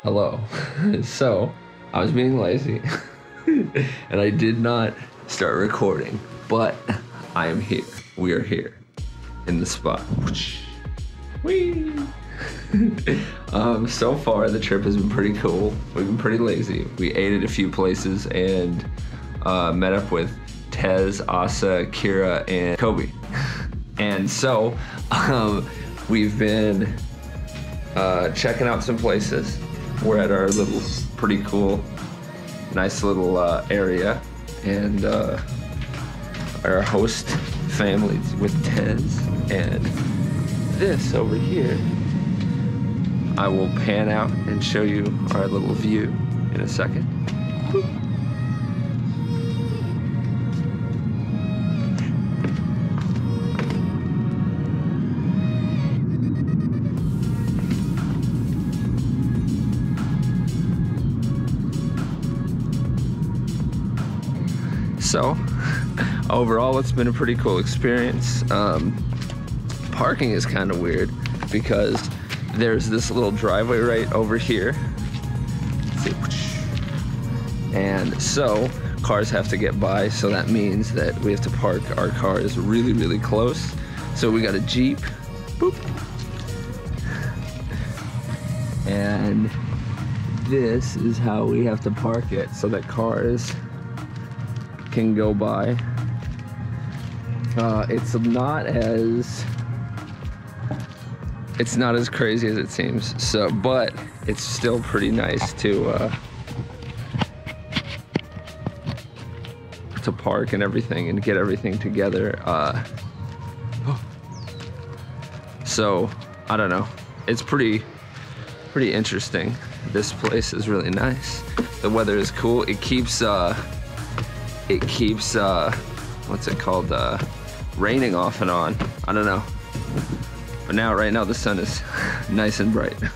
Hello. So, I was being lazy and I did not start recording, but I am here. We are here in the spot. Whee! So far the trip has been pretty cool. We've been pretty lazy. We ate at a few places and met up with Tez, Asa, Kira, and Kobe. And so we've been checking out some places. We're at our little pretty cool, nice little area, and our host family with Tez, and this over here I will pan out and show you our little view in a second. Boop. So, overall, it's been a pretty cool experience. Parking is kind of weird because there's this little driveway right over here. And so, cars have to get by, so that means that we have to park our cars really, really close. So we got a Jeep, boop. And this is how we have to park it so that cars can go by. It's not as crazy as it seems. So, but it's still pretty nice to park and everything and get everything together. So I don't know. It's pretty interesting. This place is really nice. The weather is cool. It keeps what's it called, raining off and on. I don't know, but right now the sun is nice and bright. All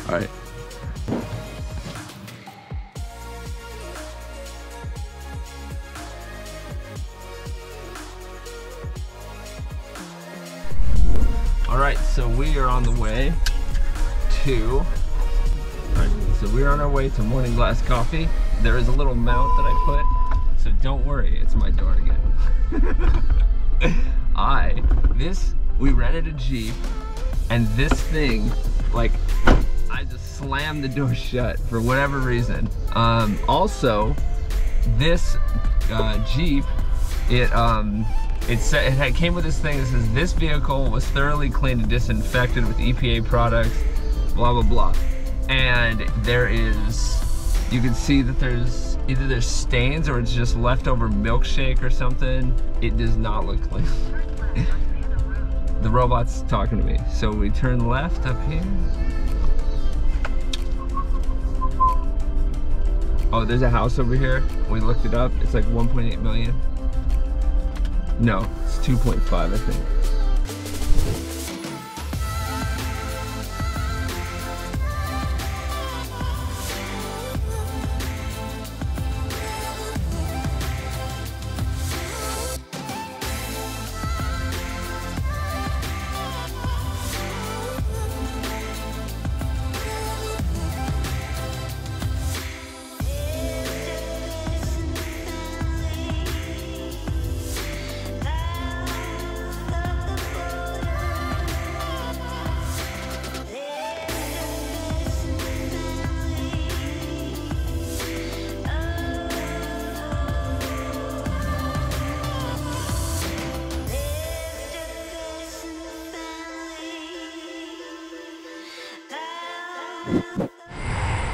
right. All right, so we are on the way to we're on our way to Morning Glass Coffee. There is a little mount that I put, so don't worry, it's my door again. We rented a Jeep, and this thing, like, I just slammed the door shut for whatever reason. Also, this Jeep, it came with this thing that says, this vehicle was thoroughly cleaned and disinfected with EPA products, blah, blah, blah. And you can see that either there's stains or it's just leftover milkshake or something. It does not look clean. The robot's talking to me. So we turn left up here. Oh, there's a house over here. We looked it up. It's like 1.8 million. No, it's 2.5, I think.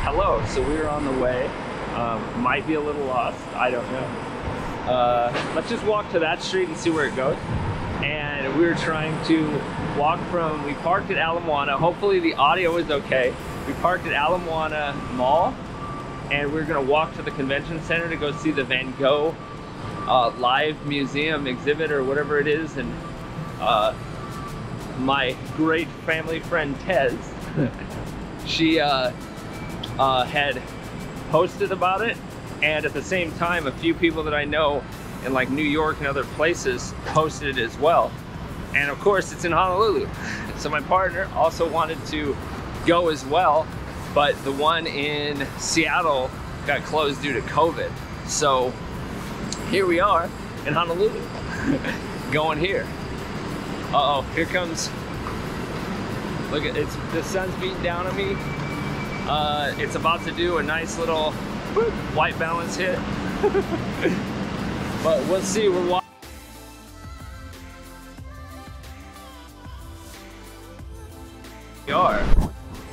Hello, so we're on the way. Might be a little lost, I don't know. Let's just walk to that street and see where it goes. And we were trying to walk we parked at Ala-Moana. Hopefully the audio is okay. We parked at Ala-Moana Mall, and we're gonna walk to the convention center to go see the Van Gogh live museum exhibit or whatever it is. And my great family friend Tez, she had posted about it, and at the same time a few people that I know in like New York and other places posted it as well. And of course it's in Honolulu, so my partner also wanted to go as well. but the one in Seattle got closed due to COVID. So here we are in Honolulu, going here. Uh-oh, here comes, look at, the sun's beating down on me. It's about to do a nice little whoop, white balance hit. But we'll see, we're watching.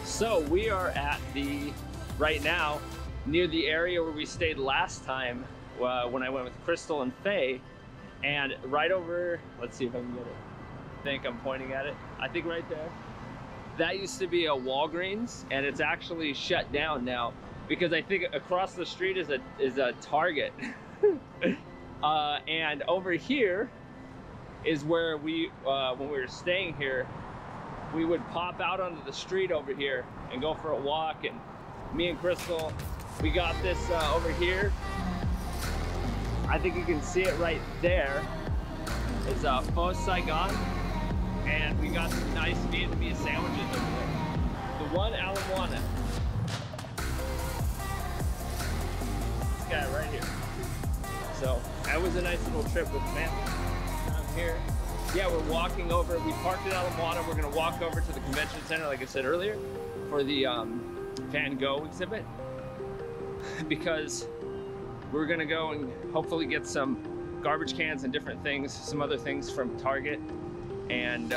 So we are at right now, near the area where we stayed last time when I went with Crystal and Faye. And right over, let's see if I can get it. I think I'm pointing at it. I think right there. That used to be a Walgreens, and it's actually shut down now because I think across the street is a Target. And over here is where we, when we were staying here, we would pop out onto the street over here and go for a walk. And me and Crystal, we got this over here. I think you can see it right there. It's Pho Saigon, and we got some nice Vietnamese sandwiches over there. The one Ala Moana. This guy right here. So that was a nice little trip with family. I'm here. Yeah, we're walking over. We parked at Ala Moana. We're gonna walk over to the convention center, like I said earlier, for the Van Gogh exhibit, because we're gonna go and hopefully get some garbage cans and different things, some other things from Target, and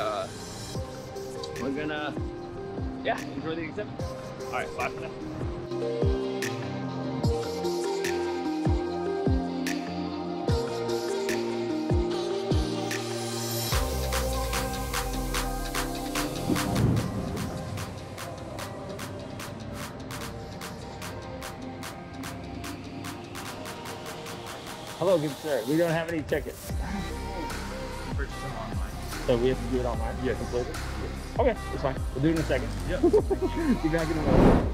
we're gonna, yeah, enjoy the exhibit. All right, bye for now. Hello, good sir. We don't have any tickets. Purchase them online. So we have to do it online? Yeah. Completely? Yeah. Okay, that's fine. We'll do it in a second. Yep. Be back in a moment.